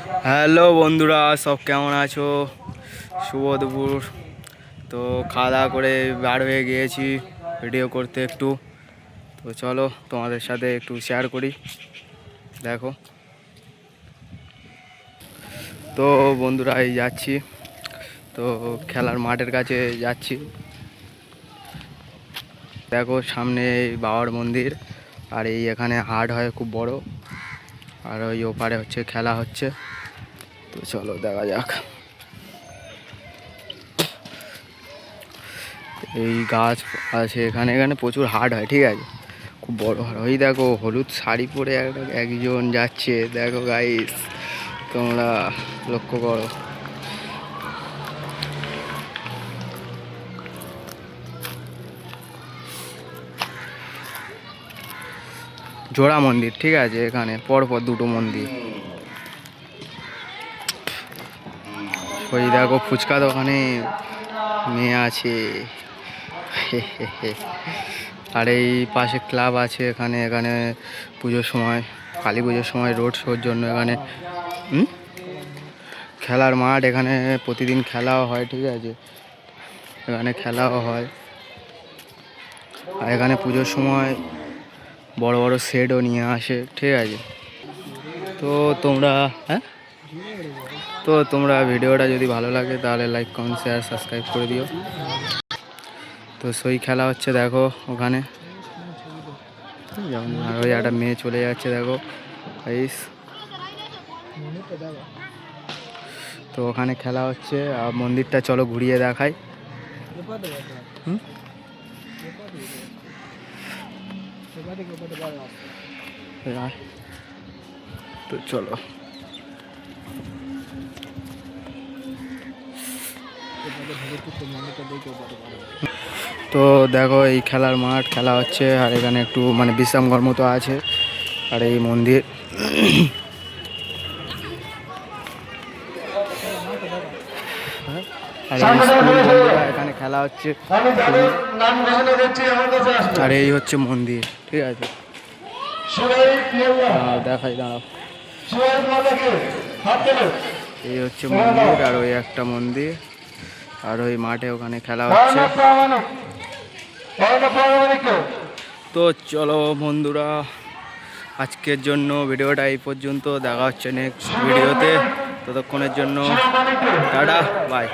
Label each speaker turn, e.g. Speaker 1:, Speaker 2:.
Speaker 1: Hello বন্ধুরা, সব কেমন আছো? শুভ দুপুর। তো খাওয়া দাওয়া করে বার হয়ে গিয়েছি ভিডিও করতে একটু। তো চলো তোমাদের সাথে একটু শেয়ার করি। দেখো তো বন্ধুরা, এই যাচ্ছি তো খেলার মাঠের কাছে যাচ্ছি। দেখো সামনে বাবার মন্দির, আর এই এখানে হাট হয় খুব বড়, আর ওই ওপারে হচ্ছে খেলা হচ্ছে। তো চলো দেখা যাক। এই গাছ আছে এখানে, এখানে প্রচুর হাট হয়, ঠিক আছে, খুব বড় হাট। ওই দেখো হলুদ শাড়ি পরে একজন যাচ্ছে, দেখো গাইস, তোমরা লক্ষ্য করো। জোড়া মন্দির, ঠিক আছে, এখানে পরপর দুটো মন্দির। ওই দেখো ফুচকা দোকানে মেয়ে আছে। আর এই পাশে ক্লাব আছে, এখানে এখানে পুজোর সময়, কালী পুজোর সময় রোড শোর জন্য এখানে খেলার মাঠ, এখানে প্রতিদিন খেলাও হয়, ঠিক আছে, এখানে খেলাও হয়। আর এখানে পুজোর সময় বড় বড় সেটও নিয়ে আসে, ঠিক আছে। তো তোমরা তোমরা ভিডিওটা যদি ভালো লাগে তাহলে লাইক, কমেন্ট, শেয়ার, সাবস্ক্রাইব করে দিও। তো সেই খেলা হচ্ছে দেখো ওখানে, আর ওই একটা মেয়ে চলে যাচ্ছে দেখো গাইস। তো ওখানে খেলা হচ্ছে, আর মন্দিরটা চলো ঘুরিয়ে দেখাই। তো চলো, তো দেখো এই খেলার মাঠ, খেলা হচ্ছে, আর এখানে একটু মানে বিশ্রামঘর মতো আছে, আর এই মন্দির। আর এই এখানে খেলা হচ্ছে, আর এই হচ্ছে মন্দির, ঠিক আছে, দেখাই, দাঁড়াও। এই হচ্ছে মন্দির, আর ওই একটা মন্দির, আর ওই মাঠে ওখানে খেলা হচ্ছে। তো চলো বন্ধুরা, আজকের জন্য ভিডিওটা এই পর্যন্ত। দেখা হচ্ছে নেক্সট ভিডিওতে, ততক্ষণের জন্য টাটা, বাই।